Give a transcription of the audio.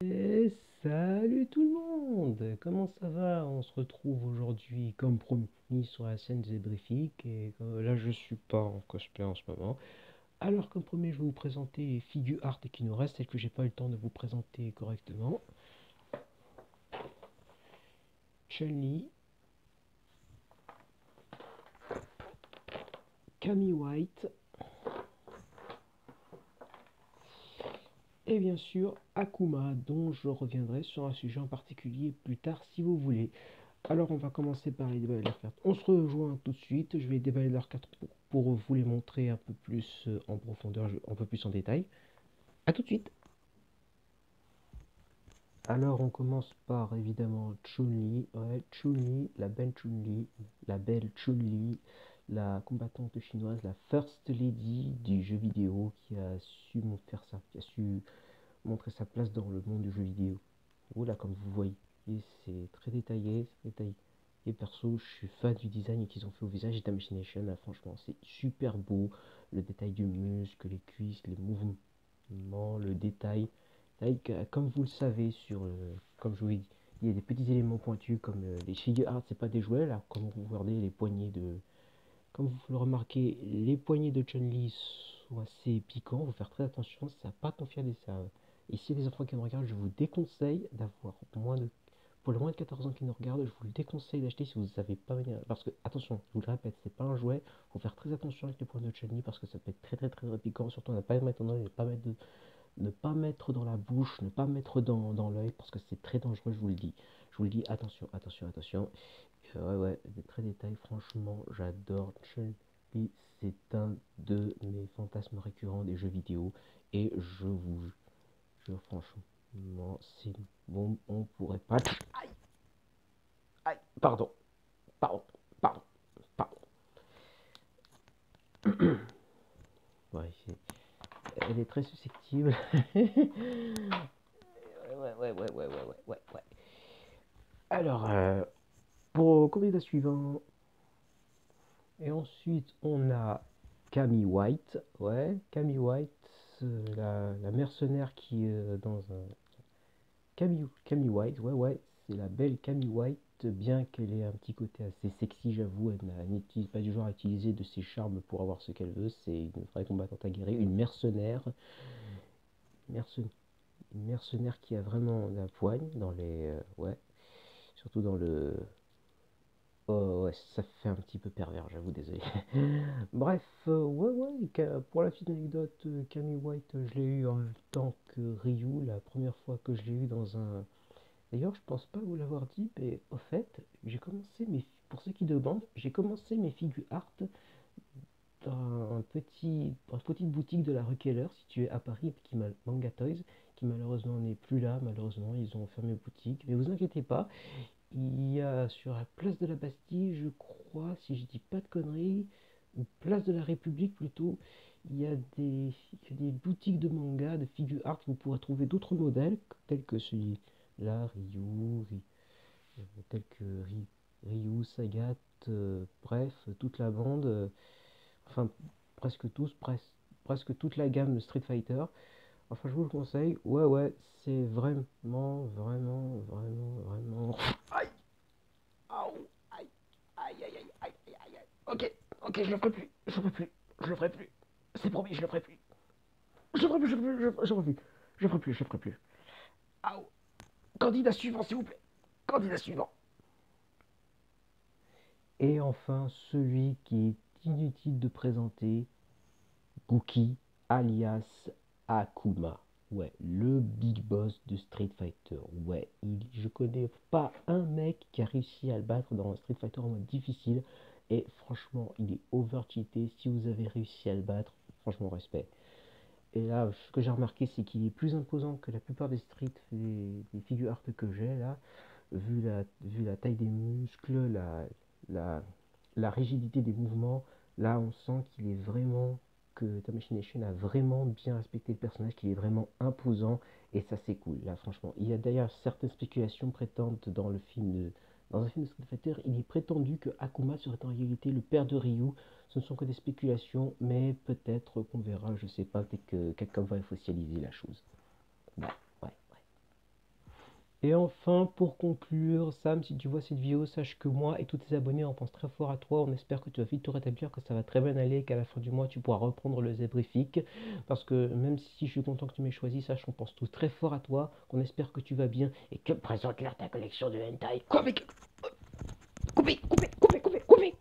Et salut tout le monde! Comment ça va? On se retrouve aujourd'hui comme promis sur la scène Zébrifique et là je suis pas en cosplay en ce moment. Alors comme promis je vais vous présenter les figures art qui nous restent, celles que j'ai pas eu le temps de vous présenter correctement. Chun-Li, Cammy White et bien sûr Akuma dont je reviendrai sur un sujet en particulier plus tard si vous voulez. Alors on va commencer par les déballer leurs cartes. On se rejoint tout de suite, je vais déballer leurs cartes pour vous les montrer un peu plus en profondeur, un peu plus en détail. A tout de suite. Alors on commence par évidemment Chun-Li, ouais, Chun-Li, la belle Chun-Li, la combattante chinoise, la First Lady du jeu vidéo qui a su faire ça, qui a su montrer sa place dans le monde du jeu vidéo. Voilà, comme vous voyez, c'est très détaillé, c'est détaillé. Les persos, je suis fan du design qu'ils ont fait au visage d'Imagination, là, franchement, c'est super beau. Le détail du muscle, les cuisses, les mouvements, le détail. Like, comme vous le savez, comme je vous l'ai dit, il y a des petits éléments pointus comme les figure art, c'est pas des jouets, là, comme vous regardez les poignées de. Comme vous le remarquez, les poignées de Chun-Li sont assez piquants, il faut faire très attention, ça n'a pas confié ça. Et si les enfants qui nous regardent, je vous déconseille d'avoir moins de pour le moins de 14 ans qui nous regardent, je vous le déconseille d'acheter si vous ne savez pas venir. Parce que, attention, je vous le répète, c'est pas un jouet. Il faut faire très attention avec les points de Chun-Li parce que ça peut être très piquant. Surtout, ne pas mettre dans l'œil, ne pas mettre dans la bouche, ne pas mettre dans l'œil parce que c'est très dangereux, je vous le dis. Je vous le dis, attention. Ouais, des très détails. Franchement, j'adore Chun-Li. C'est un de mes fantasmes récurrents des jeux vidéo. Et franchement, c'est bon, on pourrait pas. Aïe, pardon, pardon, pardon. Ouais, elle est très susceptible. Ouais. Alors, pour candidat suivant, et ensuite on a Cammy White. Ouais, Cammy White, la mercenaire qui est dans un. Cammy White, ouais, c'est la belle Cammy White, bien qu'elle ait un petit côté assez sexy, j'avoue, elle n'utilise pas du genre à utiliser de ses charmes pour avoir ce qu'elle veut, c'est une vraie combattante aguerrie, merce- une mercenaire qui a vraiment la poigne dans les... ouais, surtout dans le... Oh ouais, ça fait un petit peu pervers, j'avoue, désolé. Bref, pour la petite anecdote, Cammy White, je l'ai eu en même temps que Ryu, la première fois que je l'ai eu dans un. D'ailleurs, je pense pas vous l'avoir dit, mais au fait, pour ceux qui demandent, j'ai commencé mes figures art dans une petite boutique de la rue Keller, située à Paris, qui Manga Toys, qui malheureusement n'est plus là, malheureusement, ils ont fermé boutique. Mais vous inquiétez pas, il y a sur la place de la Bastille, je crois, si je dis pas de conneries, ou place de la République plutôt, il y a des boutiques de manga, de figures art, où vous pourrez trouver d'autres modèles, tels que celui-là, tels que Ryu, Sagat, bref, toute la bande, enfin presque tous, presque toute la gamme de Street Fighter. Enfin, je vous le conseille, ouais, c'est vraiment. Aïe, aïe, aïe, aïe. Ok, je le ferai plus, je le ferai plus. C'est promis, je le ferai plus. Je le ferai plus, je le ferai plus. Aïe. Candidat suivant, s'il vous plaît. Candidat suivant. Et enfin, celui qui est inutile de présenter, Gookie, alias Akuma. Ouais, le big boss de Street Fighter. Ouais, je connais pas un mec qui a réussi à le battre dans Street Fighter en mode difficile. Et franchement, il est over-cheaté. Si vous avez réussi à le battre, franchement, respect. Et là, ce que j'ai remarqué, c'est qu'il est plus imposant que la plupart des figures art que j'ai là, vu la taille des muscles, la, la rigidité des mouvements. Là, on sent qu'il est vraiment, que Tamashii a vraiment bien respecté le personnage, qu'il est vraiment imposant, et ça c'est cool. Là, franchement, il y a d'ailleurs certaines spéculations prétendent dans un film de Street Fighter, il est prétendu que Akuma serait en réalité le père de Ryu. Ce ne sont que des spéculations, mais peut-être qu'on verra, je sais pas, peut-être que quelqu'un va officialiser la chose. Ouais. Et enfin, pour conclure, Sam, si tu vois cette vidéo, sache que moi et tous tes abonnés, on pense très fort à toi. On espère que tu vas vite te rétablir, que ça va très bien aller, qu'à la fin du mois, tu pourras reprendre le Zebrifique. Parce que même si je suis content que tu m'aies choisi, sache qu'on pense tous très fort à toi, qu'on espère que tu vas bien et que présente-leur ta collection de hentai. Coupez, coupez, coupez, coupez, coupez, coupez, coupez.